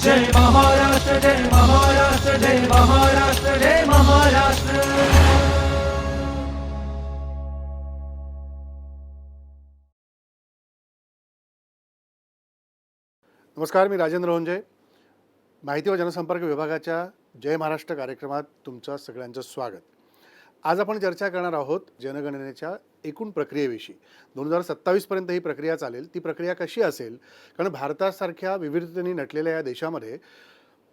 जय महाराष्ट्र, जय महाराष्ट्र, जय महाराष्ट्र, जय महाराष्ट्र. नमस्कार, मी राजेंद्र होंजे. माहिती व जनसंपर्क विभागाच्या जय महाराष्ट्र कार्यक्रमात तुमचं सगळ्यांचं स्वागत. आज आपण चर्चा करणार आहोत जनगणनेच्या एकूण प्रक्रियेविषयी. 2027पर्यंत ही प्रक्रिया चालेल. ती प्रक्रिया कशी असेल? कारण भारतासारख्या विविधतेने नटलेल्या या देशामध्ये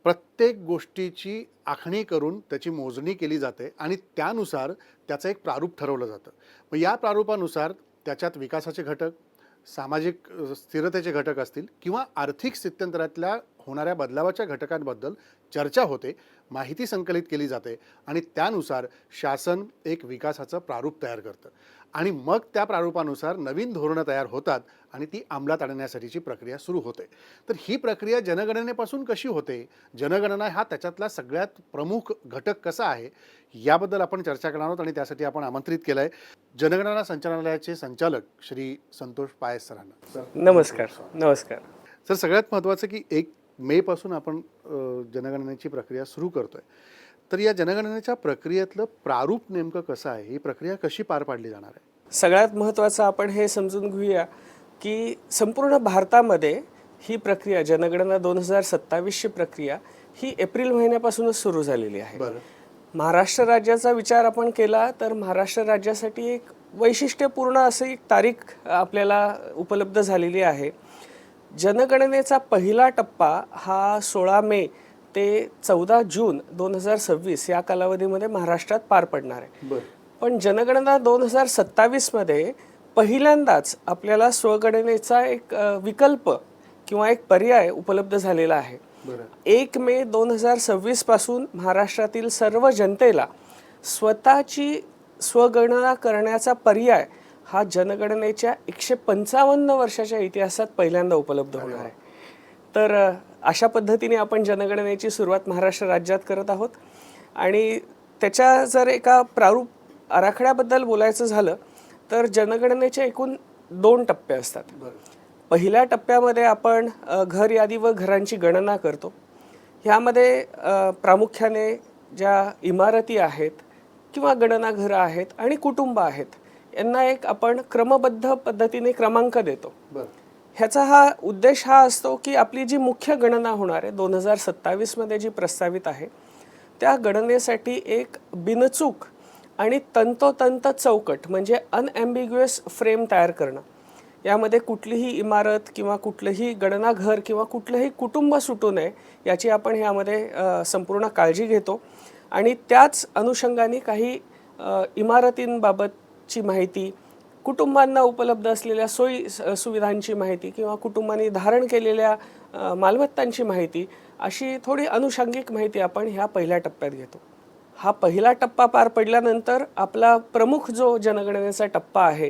प्रत्येक गोष्टीची आखणी करून त्याची मोजणी केली जाते आणि त्यानुसार त्याचं एक प्रारूप ठरवलं जातं. मग या प्रारूपानुसार त्याच्यात विकासाचे घटक, सामाजिक स्थिरतेचे घटक असतील किंवा आर्थिक स्थित्यंतरातल्या होणाऱ्या बदलावाच्या घटकांबद्दल चर्चा होते, माहिती संकलित केली जाते आणि त्यानुसार शासन एक विकासाचं प्रारूप तयार करतं आणि मग त्या प्रारूपानुसार नवीन धोरणं तयार होतात आणि ती अंमलात आणण्यासाठीची प्रक्रिया सुरू होते. तर ही प्रक्रिया जनगणनेपासून कशी होते, जनगणना हा त्याच्यातला सगळ्यात प्रमुख घटक कसा आहे, याबद्दल आपण चर्चा करणार आहोत आणि त्यासाठी आपण आमंत्रित केलं आहे जनगणना संचालनालयाचे संचालक श्री संतोष पायस सरांना. नमस्कार. नमस्कार सर, सगळ्यात महत्त्वाचं की 1 मे पासून आपण जनगणनेची प्रक्रिया सुरू करतोय. तर या जनगणनेच्या प्रक्रियेतलं प्रारूप नेमकं कसं आहे, ही प्रक्रिया कशी पार पाडली जाणार आहे? सगळ्यात महत्त्वाचं आपण हे समजून घेऊया की संपूर्ण भारतामध्ये ही प्रक्रिया जनगणना 2027ची प्रक्रिया ही एप्रिल महिन्यापासूनच सुरू झालेली आहे. महाराष्ट्र राज्याचा विचार आपण केला तर महाराष्ट्र राज्यासाठी एक वैशिष्ट्यपूर्ण अशी एक तारीख आपल्याला उपलब्ध झालेली आहे. जनगणनेचा पहिला टप्पा हा 16 मे ते 14 जून 2026 या कालावधीमध्ये महाराष्ट्रात पार पडणार आहे. पण जनगणना 2027मध्ये पहिल्यांदाच आपल्याला स्वगणनेचा एक विकल्प किंवा एक पर्याय उपलब्ध झालेला आहे. 1 मे 2026 पासून महाराष्ट्रातील सर्व जनतेला स्वतःची स्वगणना करण्याचा पर्याय हा जनगणनेच्या 155 वर्षाच्या इतिहासात पहिल्यांदा उपलब्ध होणार आहे. तर अशा पद्धतीने आपण जनगणनेची सुरुवात महाराष्ट्र राज्यात करत आहोत आणि त्याच्या जर एका प्रारूप आराखड्याबद्दल बोलायचं झालं तर जनगणनेचे एकूण 2 टप्पे असतात. पहिल्या टप्प्यामध्ये आपण घर यादी व घरांची गणना करतो. ह्यामध्ये प्रामुख्याने ज्या इमारती आहेत किंवा गणना घरं आहेत आणि कुटुंब आहेत यांना एक आपण क्रमबद्ध पद्धतीने क्रमांक देतो. ह्याचा हा उद्देश हा असतो की आपली जी मुख्य गणना होणार आहे 2027मध्ये जी प्रस्तावित आहे त्या गणनेसाठी एक बिनचूक आणि तंतोतंत चौकट म्हणजे अनएम्बिग्युअस फ्रेम तयार करणं. यामध्ये कुठलीही इमारत किंवा कुठलंही गणना घर किंवा कुठलंही कुटुंब सुटू नये याची आपण ह्यामध्ये संपूर्ण काळजी घेतो आणि त्याच अनुषंगाने काही इमारतींबाबतची माहिती, कुटुंबांना उपलब्ध असलेल्या सोयी सुविधांची माहिती किंवा कुटुंबांनी धारण केलेल्या मालमत्तांची माहिती अशी थोडी अनुषंगिक माहिती आपण ह्या पहिल्या टप्प्यात घेतो. हा पहिला टप्पा पार पडल्यानंतर आपला प्रमुख जो जनगणनेचा टप्पा आहे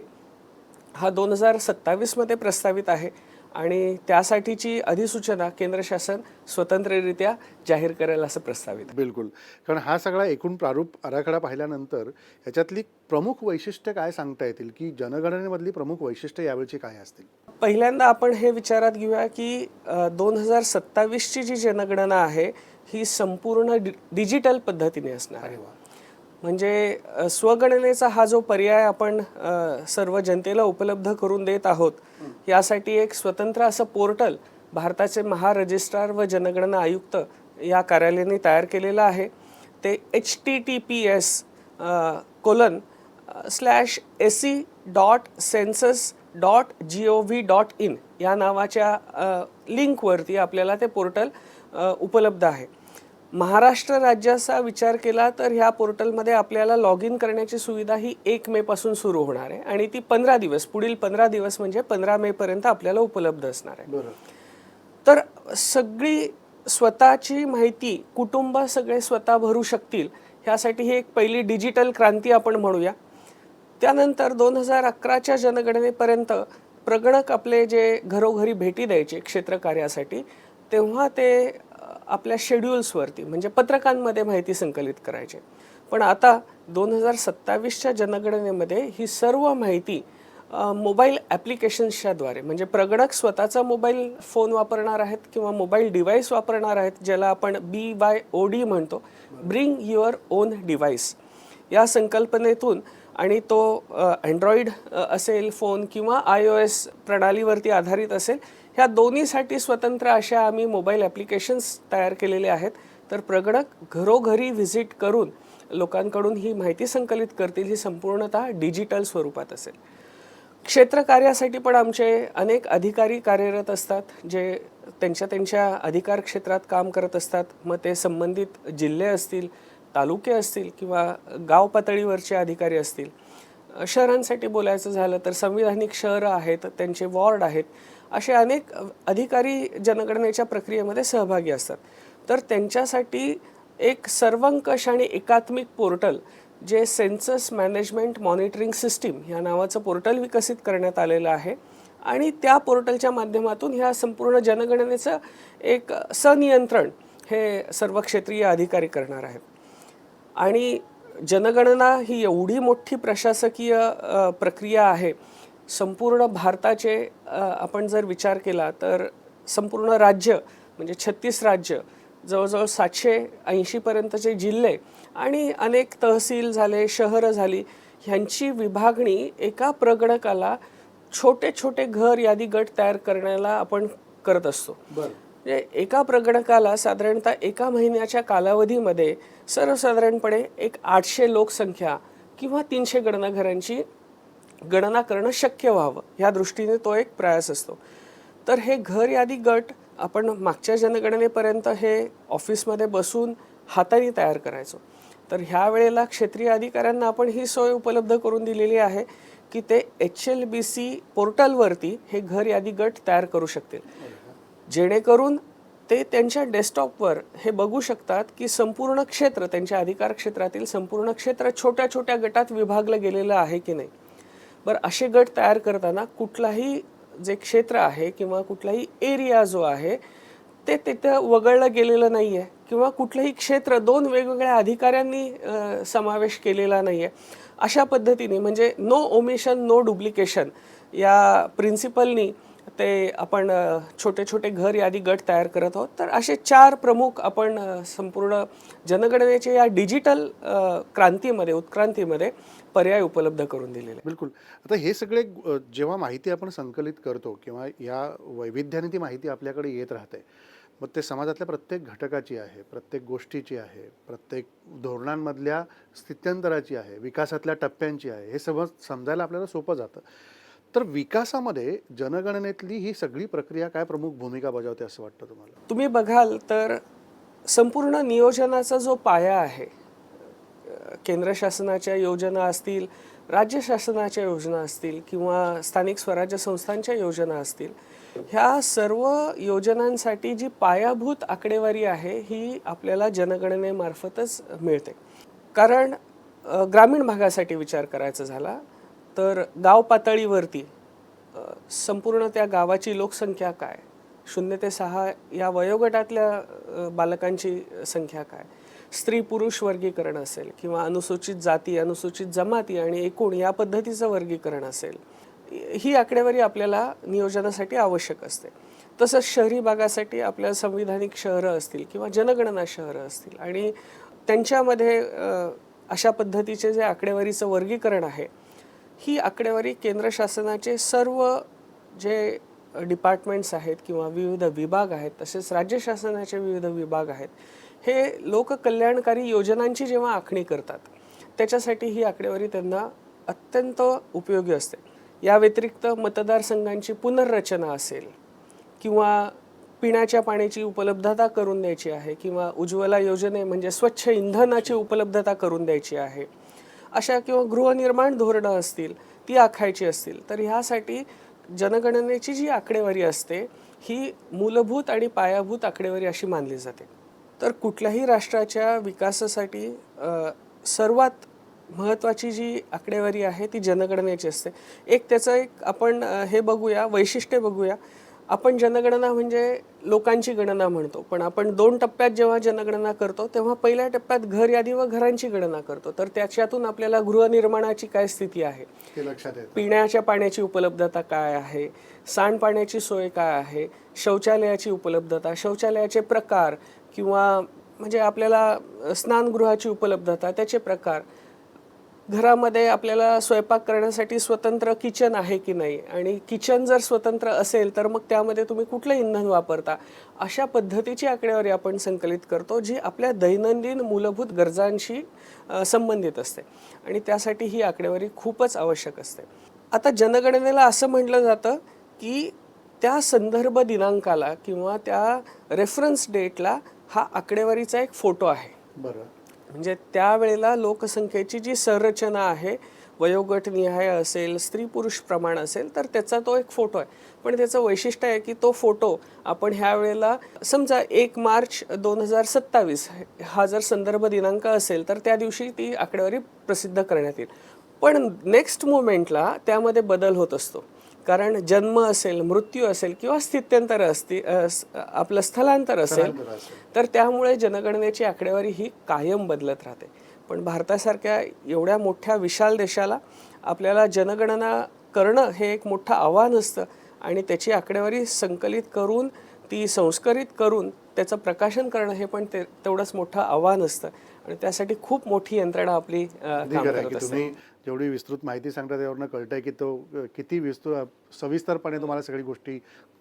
हा 2027मध्ये प्रस्तावित आहे आणि त्यासाठीची अधिसूचना केंद्र शासन स्वतंत्ररित्या जाहीर करेल असं प्रस्तावित. बिलकुल. कारण हा सगळा एकूण प्रारूप आराखडा पाहिल्यानंतर याच्यातली प्रमुख वैशिष्ट्य काय सांगता येतील की जनगणनेमधली प्रमुख वैशिष्ट्य यावेळची काय असतील? पहिल्यांदा आपण हे विचारात घेऊया की 2027ची जी जनगणना आहे ही संपूर्ण डिजिटल पद्धतीने असणार आहे. म्हणजे स्वगणनेचा हा जो पर्याय आपण सर्व जनतेला उपलब्ध करून देत आहोत यासाठी एक स्वतंत्र असं पोर्टल भारताचे महारजिस्ट्रार व जनगणना आयुक्त या कार्यालयाने तयार केलेलं आहे. ते https://se.census.gov.in या नावाच्या लिंकवरती आपल्याला ते पोर्टल उपलब्ध आहे. महाराष्ट्र राज्याचा विचार केला तर ह्या पोर्टलमध्ये आपल्याला लॉग इन करण्याची सुविधा ही 1 मे पासून सुरू होणार आहे आणि ती 15 दिवस पुढील 15 दिवस म्हणजे 15 मे पर्यंत आपल्याला उपलब्ध असणार आहे. तर सगळी स्वतःची माहिती कुटुंब सगळे स्वतः भरू शकतील ह्यासाठी ही एक पहिली डिजिटल क्रांती आपण म्हणूया. त्यानंतर 2011च्या जनगणनेपर्यंत प्रगणक आपले जे घरोघरी भेटी द्यायचे क्षेत्र कार्यासाठी तेव्हा ते आपल्या शेड्यूल्सवरती म्हणजे पत्रकांमध्ये माहिती संकलित करायचे. पण आता 2027च्या जनगणनेमध्ये ही सर्व माहिती मोबाईल ॲप्लिकेशन्सच्या द्वारे, म्हणजे प्रगणक स्वतःचा मोबाईल फोन वापरणार आहेत किंवा मोबाईल डिव्हाइस वापरणार आहेत, ज्याला आपण BYOD म्हणतो, ब्रिंग युअर ओन डिव्हाइस, या संकल्पनेतून, आणि तो अँड्रॉइड असेल फोन किंवा iOS प्रणालीवरती आधारित असेल, ह्या दोन्हीसाठी स्वतंत्र अशा आम्ही मोबाईल ॲप्लिकेशन्स तयार केलेले आहेत. तर प्रगणक घरोघरी व्हिजिट करून लोकांकडून ही माहिती संकलित करतील. ही संपूर्णतः डिजिटल स्वरूपात असेल. क्षेत्र कार्यासाठी पण आमचे अनेक अधिकारी कार्यरत असतात, जे त्यांच्या अधिकार क्षेत्रात काम करत असतात. मग ते संबंधित जिल्हे असतील, तालुके असतील किंवा गाव पातळीवरचे अधिकारी असतील. शहरांसाठी बोलायचं झालं तर संविधानिक शहरं आहेत, त्यांचे वॉर्ड आहेत, असे अनेक अधिकारी जनगणनेच्या प्रक्रियेमध्ये सहभागी असतात. तर त्यांच्यासाठी एक सर्वंकष आणि एकात्मिक पोर्टल, जे सेन्सस मॅनेजमेंट मॉनिटरिंग सिस्टीम या नावाचं पोर्टल विकसित करण्यात आलेलं आहे. आणि त्या पोर्टलच्या माध्यमातून ह्या संपूर्ण जनगणनेचं एक सनियंत्रण हे सर्व क्षेत्रीय अधिकारी करणार आहेत. आणि जनगणना ही एवढी मोठी प्रशासकीय प्रक्रिया आहे. संपूर्ण भारताचे आपण जर विचार केला तर संपूर्ण राज्य म्हणजे 36 राज्य, जवळजवळ 780 पर्यंतचे जिल्हे आणि अनेक तहसील झाले, शहरं झाली, ह्यांची विभागणी एका प्रगणकाला छोटे छोटे घर यादी गट तयार करण्याला आपण करत असतो. म्हणजे एका प्रगणकाला साधारणतः एका महिन्याच्या कालावधीमध्ये सर्वसाधारणपणे एक 800 लोकसंख्या किंवा 300 गणनाघरांची गणना करणं शक्य व्हावं, ह्या दृष्टीने तो एक प्रयास असतो. तर हे घर यादी गट आपण मागच्या जनगणनेपर्यंत हे ऑफिसमध्ये बसून हाताने तयार करायचो. तर ह्या वेळेला क्षेत्रीय अधिकाऱ्यांना आपण ही सोय उपलब्ध करून दिलेली आहे की ते HLBC पोर्टलवरती हे घर यादी गट तयार करू शकतील, जेणेकरून ते त्यांच्या डेस्कटॉपवर हे बघू शकतात की संपूर्ण क्षेत्र, त्यांच्या अधिकार क्षेत्रातील संपूर्ण क्षेत्र छोट्या छोट्या गटात विभागलं गेलेलं आहे की नाही. बरं, असे गट तयार करताना कुठलाही जे क्षेत्र आहे किंवा कुठलाही एरिया जो आहे ते तिथं वगळलं गेलेलं नाही आहे किंवा कुठलंही क्षेत्र 2 वेगवेगळ्या अधिकाऱ्यांनी समावेश केलेला नाही आहे. अशा पद्धतीने म्हणजे नो ओमिशन नो डुप्लिकेशन या प्रिन्सिपलनी ते आपण छोटे छोटे घर यादी गट तयार करत आहोत. तर असे 4 प्रमुख आपण संपूर्ण जनगणनेच्या या डिजिटल क्रांतीमध्ये, उत्क्रांतीमध्ये पर्याय उपलब्ध करून दिलेले. बिलकुल. आता हे सगळे जेव्हा माहिती आपण संकलित करतो किंवा या वैविध्याने ती माहिती आपल्याकडे येत राहते, मग ते समाजातल्या प्रत्येक घटकाची आहे, प्रत्येक गोष्टीची आहे, प्रत्येक धोरणांमधल्या स्थित्यंतराची आहे, विकासातल्या टप्प्यांची आहे, हे समजायला आपल्याला सोपं जातं. तर विकासामध्ये जनगणनेतली ही सगळी प्रक्रिया काय प्रमुख भूमिका बजावते असं वाटतं तुम्हाला? तुम्ही बघाल तर संपूर्ण नियोजनाचा जो पाया आहे, केंद्र शासनाच्या योजना असतील, राज्य शासनाच्या योजना असतील किंवा स्थानिक स्वराज्य संस्थांच्या योजना असतील, ह्या सर्व योजनांसाठी जी पायाभूत आकडेवारी आहे ही आपल्याला जनगणनेमार्फतच मिळते. कारण ग्रामीण भागासाठी विचार करायचा झाला तर गाव पातळीवरती संपूर्ण त्या गावाची लोकसंख्या काय, 0 ते 6 या वयोगटातल्या बालकांची संख्या काय, स्त्री पुरुष वर्गीकरण असेल किंवा अनुसूचित जाती, अनुसूचित जमाती आणि एकूण या पद्धतीचं वर्गीकरण असेल, ही आकडेवारी आपल्याला नियोजनासाठी आवश्यक असते. तसंच शहरी भागासाठी आपल्याला संविधानिक शहरं असतील किंवा जनगणना शहरं असतील आणि त्यांच्यामध्ये अशा पद्धतीचे जे आकडेवारीचं वर्गीकरण आहे, ही आकडेवारी केंद्र शासनाचे सर्व जे डिपार्टमेंट्स आहेत किंवा विविध विभाग आहेत, तसेच राज्य शासनाचे विविध विभाग आहेत, हे लोककल्याणकारी योजनांची जेव्हा आखणी करतात त्याच्यासाठी ही आकडेवारी त्यांना अत्यंत उपयोगी असते. या व्यतिरिक्त मतदारसंघांची पुनर्रचना असेल किंवा पिण्याच्या पाण्याची उपलब्धता करून द्यायची आहे किंवा उज्ज्वला योजने म्हणजे स्वच्छ इंधनाची उपलब्धता करून द्यायची आहे, अशा किंवा गृहनिर्माण धोरणं असतील ती आखायची असतील, तर ह्यासाठी जनगणनेची जी आकडेवारी असते ही मूलभूत आणि पायाभूत आकडेवारी अशी मानली जाते. तर कुठल्याही राष्ट्राच्या विकासासाठी सर्वात महत्त्वाची जी आकडेवारी आहे ती जनगणनेची असते. त्याचं एक आपण हे बघूया, वैशिष्ट्य बघूया. आपण जनगणना म्हणजे लोकांची गणना म्हणतो, पण आपण 2 टप्प्यात जेव्हा जनगणना करतो तेव्हा पहिल्या टप्प्यात घर यादी व घरांची गणना करतो. तर त्याच्यातून आपल्याला गृहनिर्माणाची काय स्थिती आहे, ते लक्षात येतं. पिण्याच्या पाण्याची उपलब्धता काय आहे, सांडपाण्याची सोय काय आहे, शौचालयाची उपलब्धता, शौचालयाचे प्रकार किंवा म्हणजे आपल्याला स्नानगृहाची उपलब्धता, त्याचे प्रकार, घरामध्ये आपल्याला स्वयंपाक करण्यासाठी स्वतंत्र किचन आहे की नाही, आणि किचन जर स्वतंत्र असेल तर मग त्यामध्ये तुम्ही कुठलं इंधन वापरता, अशा पद्धतीची आकडेवारी आपण संकलित करतो जी आपल्या दैनंदिन मूलभूत गरजांशी संबंधित असते आणि त्यासाठी ही आकडेवारी खूपच आवश्यक असते. आता जनगणनेला असं म्हटलं जातं की त्या संदर्भ दिनांकाला किंवा त्या रेफरन्स डेटला हा आकडेवारीचा एक फोटो आहे. बरं. म्हणजे त्यावेळेला लोकसंख्येची जी संरचना आहे, वयोगटनिहाय असेल, स्त्री पुरुष प्रमाण असेल, तर त्याचा तो एक फोटो आहे. पण त्याचं वैशिष्ट्य आहे की तो फोटो आपण ह्या वेळेला समजा 1 मार्च 2027 हा जर संदर्भ दिनांक असेल तर त्या दिवशी ती आकडेवारी प्रसिद्ध करण्यात येईल. पण नेक्स्ट मोमेंटला त्यामध्ये बदल होत असतो, कारण जन्म असेल, मृत्यू असेल किंवा स्थित्यंतर आपलं स्थलांतर असेल, तर त्यामुळे जनगणनेची आकडेवारी ही कायम बदलत राहते. पण भारतासारख्या एवढ्या मोठ्या विशाल देशाला आपल्याला जनगणना करणं हे एक मोठं आव्हान असतं आणि त्याची आकडेवारी संकलित करून ती संस्करित करून त्याचं प्रकाशन करणं हे पण तेवढंच मोठं आव्हान असतं आणि त्यासाठी खूप मोठी यंत्रणा आपली काम करत असते. तुम्ही जेवढी विस्तृत माहिती सांगता त्यावरनं कळतंय की तो किती सविस्तरपणे तुम्हाला सगळी गोष्टी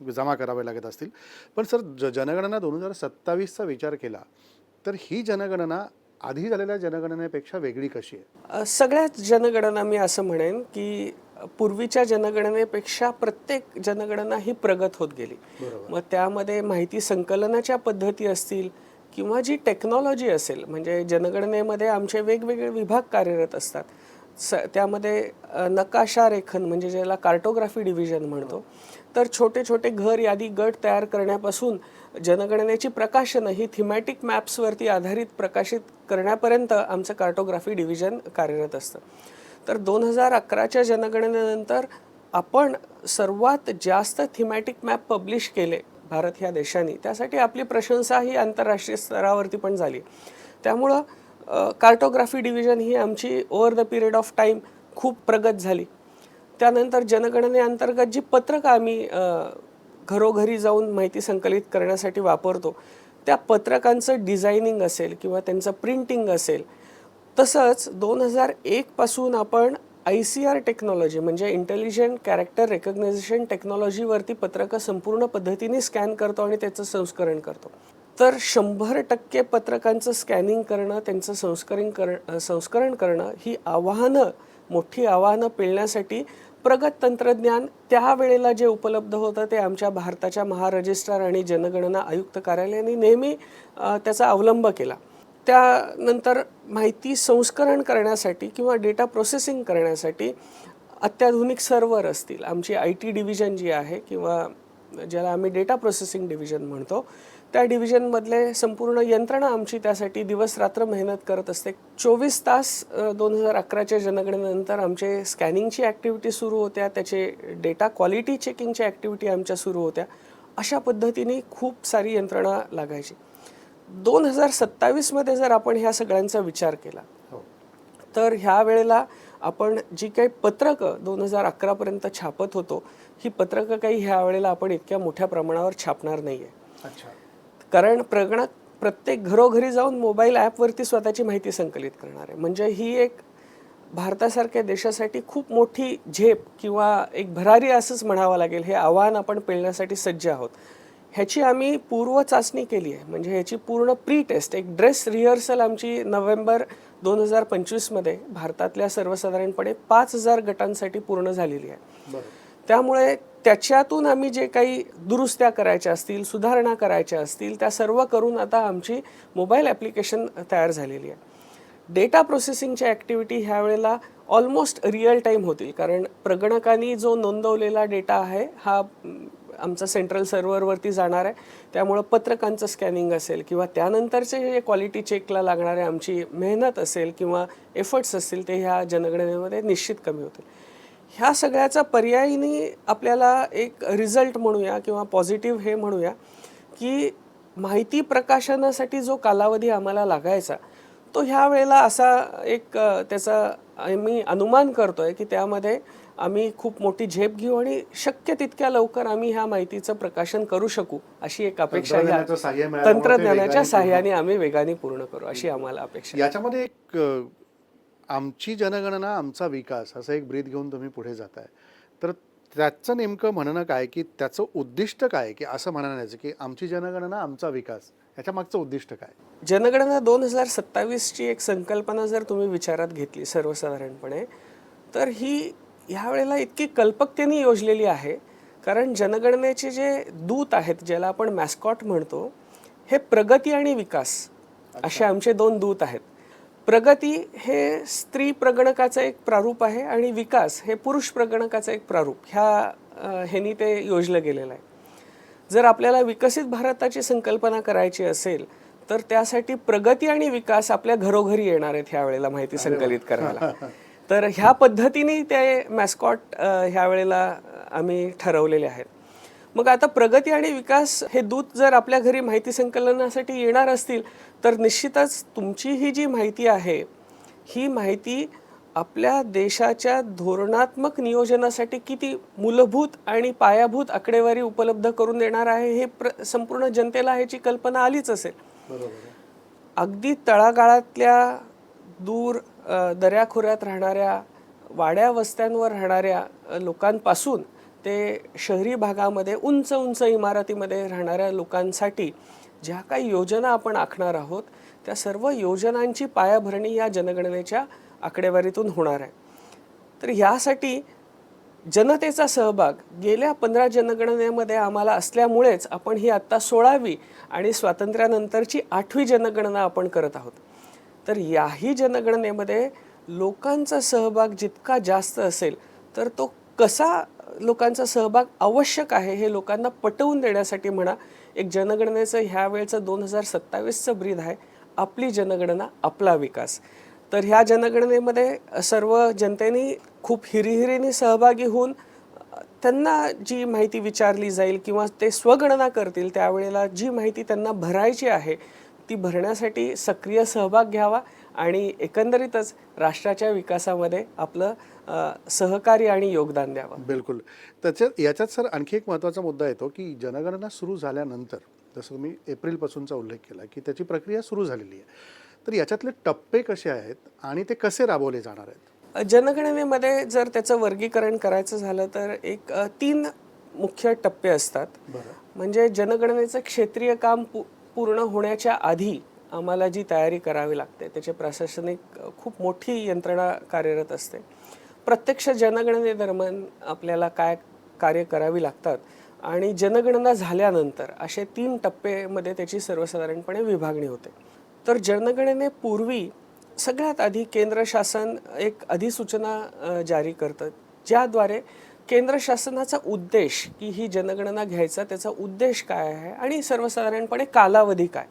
जमा कराव्या लागत असतील. पण सर, जनगणना 2027चा विचार केला तर ही जनगणना आधी झालेल्या जनगणनेपेक्षा वेगळी कशी आहे? सगळ्याच जनगणना मी असं म्हणेन की पूर्वीच्या जनगणनेपेक्षा प्रत्येक जनगणना ही प्रगत होत गेली. मग त्यामध्ये माहिती संकलनाच्या पद्धती असतील किंवा जी टेक्नॉलॉजी असेल, म्हणजे जनगणनेमध्ये आमचे वेगवेगळे विभाग कार्यरत असतात. त्यामध्ये नकाशा रेखन म्हणजे ज्याला कार्टोग्राफी डिव्हिजन म्हणतो, तर छोटे छोटे घर यादी गट तयार करण्यापासून जनगणनेची प्रकाशनं ही थीमॅटिक मॅप्सवरती आधारित प्रकाशित करण्यापर्यंत आमचं कार्टोग्राफी डिव्हिजन कार्यरत असतं. तर 2011च्या जनगणनेनंतर आपण सर्वात जास्त थीमॅटिक मॅप पब्लिश केले भारत ह्या देशाने. त्यासाठी आपली प्रशंसा ही आंतरराष्ट्रीय स्तरावरती पण झाली. त्यामुळं कार्टोग्राफी डिव्हिजन ही आमची over the period of time खूप प्रगत झाली. त्यानंतर जनगणनेअंतर्गत जी पत्रकं आम्ही घरोघरी जाऊन माहिती संकलित करण्यासाठी वापरतो, त्या पत्रकांचं डिझायनिंग असेल किंवा त्यांचं प्रिंटिंग असेल, तसंच 2001 पासून आपण ICR टेक्नॉलॉजी म्हणजे इंटेलिजंट कॅरेक्टर रेकग्नायझेशन टेक्नॉलॉजीवरती पत्रकं संपूर्ण पद्धतीने स्कॅन करतो आणि त्याचं संस्करण करतो. तर 100% पत्रकांचं स्कॅनिंग करणं, त्यांचं संस्करण करणं ही मोठी आव्हानं पेलण्यासाठी प्रगत तंत्रज्ञान त्यावेळेला जे उपलब्ध होतं ते आमच्या भारताच्या महारजिस्ट्रार आणि जनगणना आयुक्त कार्यालयाने नेहमी त्याचा अवलंब केला. त्यानंतर माहिती संस्करण करण्यासाठी किंवा डेटा प्रोसेसिंग करण्यासाठी अत्याधुनिक सर्व्हर असतील, आमची IT डिव्हिजन जी आहे किंवा ज्याला आम्ही डेटा प्रोसेसिंग डिव्हिजन म्हणतो, त्या डिव्हिजनमधले संपूर्ण यंत्रणा आमची त्यासाठी दिवस रात्र मेहनत करत असते. 24 तास 2011च्या जनगणनेनंतर आमचे स्कॅनिंगची ॲक्टिव्हिटी सुरू होत्या, त्याचे डेटा क्वालिटी चेकिंगची ॲक्टिव्हिटी आमच्या सुरू होत्या. अशा पद्धतीने खूप सारी यंत्रणा लागायची. 2027मध्ये जर आपण ह्या सगळ्यांचा विचार केला तर ह्या वेळेला आपण जी काही पत्रकं 2011पर्यंत छापत होतो, ही पत्रकं काही ह्या वेळेला आपण इतक्या मोठ्या प्रमाणावर छापणार नाही आहे. कारण प्रत्येक घरोघरी जाऊन मोबाईल ॲपवरती स्वतःची माहिती संकलित करणार आहे. म्हणजे ही एक भारतासारख्या देशासाठी खूप मोठी झेप किंवा एक भरारी असंच म्हणावं लागेल. हे आव्हान आपण पेलण्यासाठी सज्ज आहोत. ह्याची आम्ही पूर्व चाचणी केली आहे, म्हणजे ह्याची पूर्ण प्री टेस्ट, एक ड्रेस रिहर्सल आमची नोव्हेंबर 2025मध्ये भारतातल्या सर्वसाधारणपणे 5000 गटांसाठी पूर्ण झालेली आहे. त्यामुळे त्याच्यातून आम्ही जे काही दुरुस्त्या करायच्या असतील, सुधारणा करायच्या असतील, त्या सर्व करून आता आमची मोबाईल ॲप्लिकेशन तयार झालेली आहे. डेटा प्रोसेसिंगच्या ॲक्टिव्हिटी ह्या वेळेला ऑलमोस्ट रिअल टाईम होतील, कारण प्रगणकांनी जो नोंदवलेला डेटा आहे हा आमचा सेंट्रल सर्व्हरवरती जाणार आहे. त्यामुळं पत्रकांचं स्कॅनिंग असेल किंवा त्यानंतरचे जे क्वालिटी चेकला लागणारे आमची मेहनत असेल किंवा एफर्ट्स असतील ते ह्या जनगणनेमध्ये निश्चित कमी होतील. ह्या सगळ्याचा पर्यायीने आपल्याला एक रिझल्ट म्हणूया किंवा पॉझिटिव्ह हे म्हणूया की माहिती प्रकाशनासाठी जो कालावधी आम्हाला लागायचा तो ह्या वेळेला असा एक त्याचा मी अनुमान करतोय की त्यामध्ये आम्ही खूप मोठी झेप घेऊ आणि शक्य तितक्या लवकर आम्ही ह्या माहितीचं प्रकाशन करू शकू अशी एक अपेक्षा तंत्रज्ञानाच्या साहाय्याने आम्ही वेगाने पूर्ण करू अशी आम्हाला अपेक्षा. याच्यामध्ये एक आमची जनगणना आमचा विकास असं एक ब्रीद घेऊन तुम्ही पुढे जाताय, तर त्याचं नेमकं म्हणणं काय की त्याचं उद्दिष्ट काय की असं म्हणण्याचं की आमची जनगणना आमचा विकास, याच्या मागचं उद्दिष्ट काय? जनगणना 2027ची एक संकल्पना जर तुम्ही विचारात घेतली सर्वसाधारणपणे तर ही ह्या वेळेला इतकी कल्पकतेने योजलेली आहे कारण जनगणनेचे जे दूत आहेत ज्याला आपण मॅस्कॉट म्हणतो हे प्रगती आणि विकास असे आमचे दोन दूत आहेत. प्रगती हे स्त्री प्रगणकाचं एक प्रारूप आहे आणि विकास हे पुरुष प्रगणकाचं एक प्रारूप ह्यानी ते योजलं गेलेलं आहे. जर आपल्याला विकसित भारताची संकल्पना करायची असेल तर त्यासाठी प्रगती आणि विकास आपल्या घरोघरी येणार आहेत ह्या वेळेला माहिती संकलित करायला. तर ह्या पद्धतीने ते मॅस्कॉट ह्या वेळेला आम्ही ठरवलेले आहेत. मग आता प्रगती आणि विकास हे दूत जर आपल्या घरी माहिती संकलनासाठी येणार असतील तर निश्चितच तुमची ही जी माहिती आहे ही माहिती आपल्या देशाच्या धोरणात्मक नियोजनासाठी किती मूलभूत आणि पायाभूत आकडेवारी उपलब्ध करून देणार आहे हे संपूर्ण जनतेला ह्याची कल्पना आलीच असेल. अगदी तळागाळातल्या दूर दऱ्याखोऱ्यात राहणाऱ्या वाड्या वस्त्यांवर राहणाऱ्या लोकांपासून ते शहरी भागामध्ये उंच उंच इमारतीमध्ये राहणाऱ्या लोकांसाठी ज्या काही योजना आपण आखणार आहोत त्या सर्व योजनांची पायाभरणी या जनगणनेच्या आकडेवारीतून होणार आहे. तर यासाठी जनतेचा सहभाग गेल्या 15 जनगणनेमध्ये आम्हाला असल्यामुळेच आपण ही आत्ता 16वी आणि स्वातंत्र्यानंतरची 8वी जनगणना आपण करत आहोत. तर याही जनगणनेमध्ये लोकांचा सहभाग जितका जास्त असेल तर तो कसा लोकांचा सहभाग आवश्यक आहे हे लोकांना पटवून देण्यासाठी म्हणा एक जनगणनेचं ह्या वेळचं 2027चं ब्रीद आहे आपली जनगणना आपला विकास. तर ह्या जनगणनेमध्ये सर्व जनतेने खूप हिरिहिरीने सहभागी होऊन त्यांना जी माहिती विचारली जाईल किंवा ते स्वगणना करतील त्यावेळेला जी माहिती त्यांना भरायची आहे ती भरण्यासाठी सक्रिय सहभाग घ्यावा आणि एकंदरीतच राष्ट्राच्या विकासामध्ये आपलं सहकार्य आणि योगदान द्यावं. बिलकुल. याच्यात सर आणखी एक महत्त्वाचा मुद्दा येतो की जनगणना सुरू झाल्यानंतर जसं तुम्ही एप्रिलपासूनचा उल्लेख केला की त्याची प्रक्रिया सुरू झालेली आहे, तर याच्यातले टप्पे कसे आहेत आणि ते कसे राबवले जाणार आहेत? जनगणनेमध्ये जर त्याचं वर्गीकरण करायचं झालं तर एक 3 मुख्य टप्पे असतात. म्हणजे जनगणनेचं क्षेत्रीय काम पूर्ण होण्याच्या आधी आम्हाला जी तयारी करावी लागते त्याचे प्रशासनिक खूप मोठी यंत्रणा कार्यरत असते. प्रत्यक्ष जनगणनेदरम्यान आपल्याला काय कार्य करावी लागतात आणि जनगणना झाल्यानंतर असे 3 टप्पेमध्ये त्याची सर्वसाधारणपणे विभागणी होते. तर जनगणनेपूर्वी सगळ्यात आधी केंद्र शासन एक अधिसूचना जारी करतं ज्याद्वारे केंद्र शासनाचा उद्देश की ही जनगणना घ्यायचा त्याचा उद्देश काय आहे आणि सर्वसाधारणपणे कालावधी काय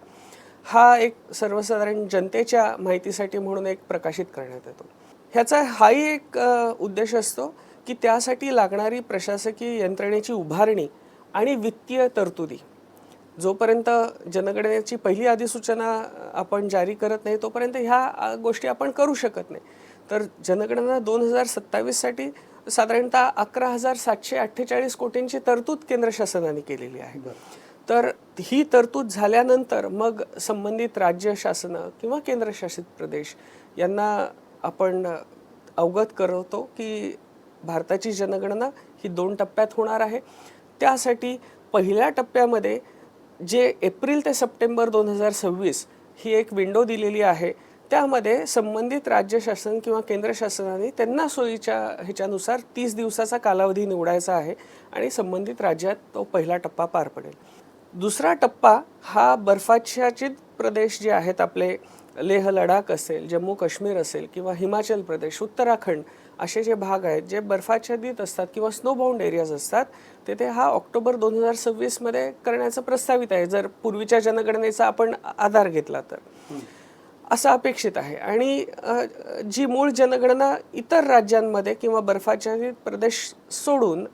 हा एक सर्वसाधारण जनतेच्या माहितीसाठी म्हणून एक प्रकाशित करण्यात येतो. ह्याचा हाही एक उद्देश असतो की त्यासाठी लागणारी प्रशासकीय यंत्रणेची उभारणी आणि वित्तीय तरतुदी. जोपर्यंत जनगणनेची पहिली अधिसूचना आपण जारी करत नाही तोपर्यंत ह्या गोष्टी आपण करू शकत नाही. तर जनगणना 2027साठी साधारणतः 11,748 कोटींची तरतूद केंद्र शासनाने केलेली आहे. तर ही तरतूद झाल्यानंतर मग संबंधित राज्य शासनं किंवा केंद्रशासित प्रदेश यांना आपण अवगत करवतो की भारताची जनगणना ही 2 टप्प्यात होणार आहे. त्यासाठी पहिल्या टप्प्यामध्ये जे एप्रिल ते सप्टेंबर 2026 ही एक विंडो दिलेली आहे त्यामध्ये संबंधित राज्य शासन किंवा केंद्र शासनाने त्यांना सोयीच्या ह्याच्यानुसार 30 दिवसाचा कालावधी निवडायचा आहे आणि संबंधित राज्यात तो पहिला टप्पा पार पडेल. दुसरा टप्पा हा बर्फाच्छादित प्रदेश जे आहेत आपले लेह लडाख असेल जम्मू काश्मीर असेल किंवा हिमाचल प्रदेश उत्तराखंड असे जे भाग आहेत जे बर्फाच्छादित असतात किंवा स्नोबाउंड एरियाज असतात तिथे हा ऑक्टोबर 2026 मध्ये करण्याचं प्रस्तावित आहे जर पूर्वीच्या जनगणनेचा आपण आधार घेतला तर. असं अपेक्षित आहे. आणि जी मूळ जनगणना इतर राज्यांमध्ये किंवा बर्फाच्छादित प्रदेश सोडून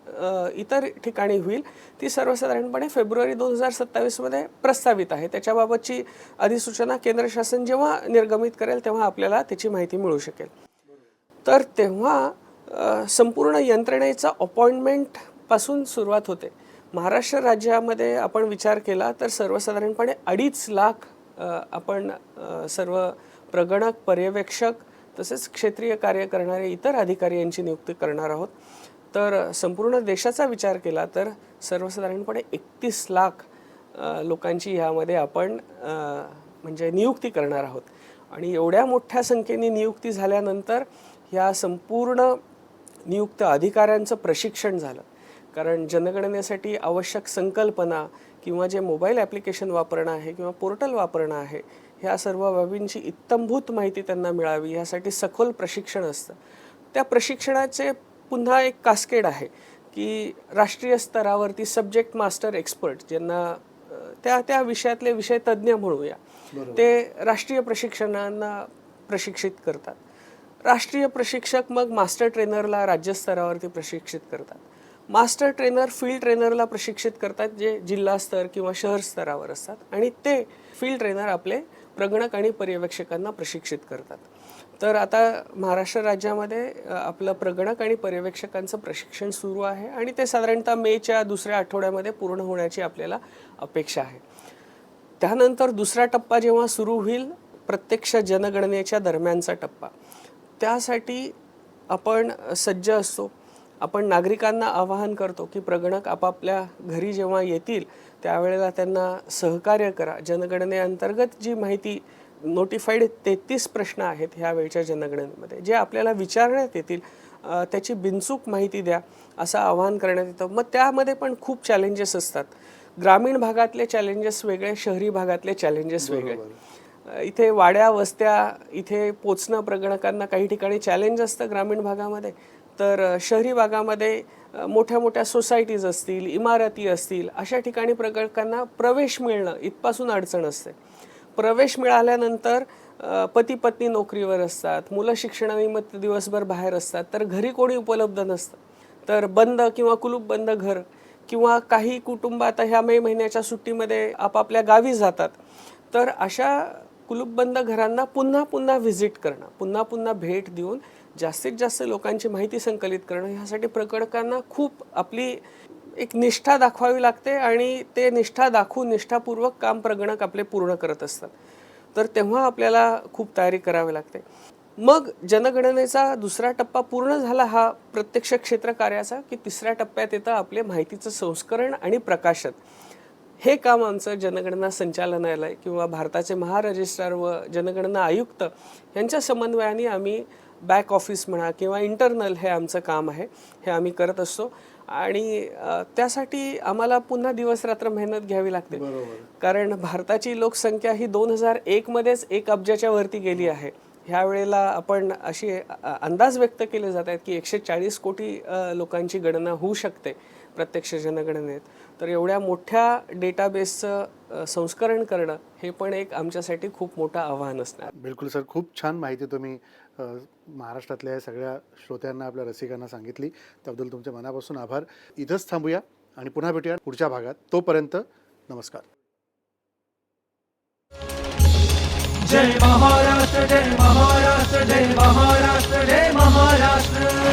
इतर ठिकाणी होईल, ती सर्वसाधारणपणे फेब्रुवारी 2027 मध्ये प्रस्तावित आहे. त्याच्याबाबतची अधिसूचना केंद्र शासन जेव्हा निर्गमित करेल तेव्हा आपल्याला त्याची माहिती मिळू शकेल. तर तेव्हा संपूर्ण यंत्रणेचा अपॉइंटमेंट पासून सुरुवात होते. महाराष्ट्र राज्यामध्ये आपण विचार केला तर सर्वसाधारणपणे 2.5 लाख आपण सर्व प्रगणक, पर्यवेक्षक तसेच क्षेत्रीय कार्य करणारे इतर अधिकारी यांची नियुक्ती करणार आहोत. तर संपूर्ण देशाचा विचार केला तर सर्वसाधारणपणे 31 लाख लोकांची यामध्ये आपण म्हणजे नियुक्ती करणार आहोत. आणि एवढ्या मोठ्या संख्येने नियुक्ती झाल्यानंतर ह्या संपूर्ण नियुक्त अधिकाऱ्यांचं प्रशिक्षण झालं. कारण जनगणनेसाठी आवश्यक संकल्पना किंवा जे मोबाईल ॲप्लिकेशन वापरणं आहे किंवा पोर्टल वापरणं आहे, ह्या सर्व बाबींची इत्थंभूत माहिती त्यांना मिळावी यासाठी सखोल प्रशिक्षण असतं. त्या प्रशिक्षणाचे पुन्हा एक कास्केड आहे की राष्ट्रीय स्तरावरती सब्जेक्ट मास्टर एक्सपर्ट, ज्यांना त्या विषयातले विषय तज्ज्ञ म्हणूया, ते राष्ट्रीय प्रशिक्षणांना प्रशिक्षित करतात. राष्ट्रीय प्रशिक्षक मग मास्टर ट्रेनरला राज्यस्तरावरती प्रशिक्षित करतात. मास्टर ट्रेनर फील्ड ट्रेनरला प्रशिक्षित करतात, जे जिल्हा स्तर किंवा शहर स्तरावर असतात. आणि ते फील्ड ट्रेनर आपले प्रगणक आणि पर्यवेक्षकांना प्रशिक्षित करतात. तर आता महाराष्ट्र राज्यामध्ये आपलं प्रगणक आणि पर्यवेक्षकांचं प्रशिक्षण सुरू आहे आणि ते साधारणतः मेच्या दुसऱ्या आठवड्यामध्ये पूर्ण होण्याची आपल्याला अपेक्षा आहे. त्यानंतर दुसरा टप्पा जेव्हा सुरू होईल, प्रत्यक्ष जनगणनेच्या दरम्यानचा टप्पा, त्यासाठी आपण सज्ज असतो. आपण नागरिकांना आवाहन करतो की प्रगणक आपापल्या घरी जेव्हा येतील त्यावेळेला त्यांना सहकार्य करा. जनगणनेअंतर्गत जी माहिती नोटिफाईड 33 प्रश्न आहेत ह्या वेळच्या जनगणनेमध्ये जे आपल्याला विचारण्यात येतील, त्याची बिनचूक माहिती द्या असं आवाहन करण्यात येतं. मग त्यामध्ये पण खूप चॅलेंजेस असतात. ग्रामीण भागातले चॅलेंजेस वेगळे, शहरी भागातले चॅलेंजेस वेगळे. इथे वाड्या वस्त्या इथे पोचणं प्रगणकांना काही ठिकाणी चॅलेंज असतं ग्रामीण भागामध्ये, तर शहरी भागामध्ये मोठ्या मोठ्या सोसायटीज असतील, इमारती असतील, अशा ठिकाणी प्रगणकांना प्रवेश मिळणं इथपासून अडचण असते. प्रवेश मिळाल्यानंतर पती पत्नी नोकरीवर असतात, मुलं शिक्षणानिमित्त दिवसभर बाहेर असतात, तर घरी कोणी उपलब्ध नसतं. तर बंद किंवा कुलूपबंद घर किंवा काही कुटुंब आता ह्या मे महिन्याच्या सुट्टीमध्ये आपापल्या गावी जातात. तर अशा कुलूपबंद घरांना पुन्हा पुन्हा व्हिजिट करणं, पुन्हा पुन्हा भेट देऊन जास्तीत जास्त लोकांची माहिती संकलित करणं, ह्यासाठी प्रगणकांना खूप आपली एक निष्ठा दाखवावी लागते आणि ते निष्ठा दाखवून निष्ठापूर्वक काम प्रगणक आपले पूर्ण करत असतात. तर तेव्हा आपल्याला खूप तयारी करावी लागते. मग जनगणनेचा दुसरा टप्पा पूर्ण झाला हा प्रत्यक्ष क्षेत्र कार्याचा, की तिसऱ्या टप्प्यात येतं आपले माहितीचं संस्करण आणि प्रकाशन. हे काम आमचं जनगणना संचालनालय किंवा भारताचे महारजिस्ट्रार व जनगणना आयुक्त यांच्या समन्वयाने आम्ही बॅक ऑफिस म्हणा किंवा इंटरनल हे आमचं काम आहे, हे आम्ही करत असतो. आणि त्यासाठी आम्हाला पुन्हा दिवसरात्र मेहनत घ्यावी लागते. कारण भारताची लोकसंख्या ही 2001 मध्येच 1 अब्जाच्या वरती गेली आहे. ह्या वेळेला आपण अशी अंदाज व्यक्त केले जात आहेत की 140 कोटी लोकांची गणना होऊ शकते प्रत्यक्ष जनगणनेत. तर एवढ्या मोठ्या डेटाबेसचं संस्करण करणं हे पण एक आमच्यासाठी खूप मोठं आव्हान असणार. बिलकुल सर, खूप छान माहिती तुम्ही महाराष्ट्रातल्या सगळ्या श्रोत्यांना, आपल्या रसिकांना सांगितली. त्याबद्दल तुमच्या मनापासून आभार. इथंच थांबूया आणि पुन्हा भेटूया पुढच्या भागात. तोपर्यंत नमस्कार. जय महाराष्ट्र, जय महाराष्ट्र, जय महाराष्ट्र, जय महाराष्ट्र.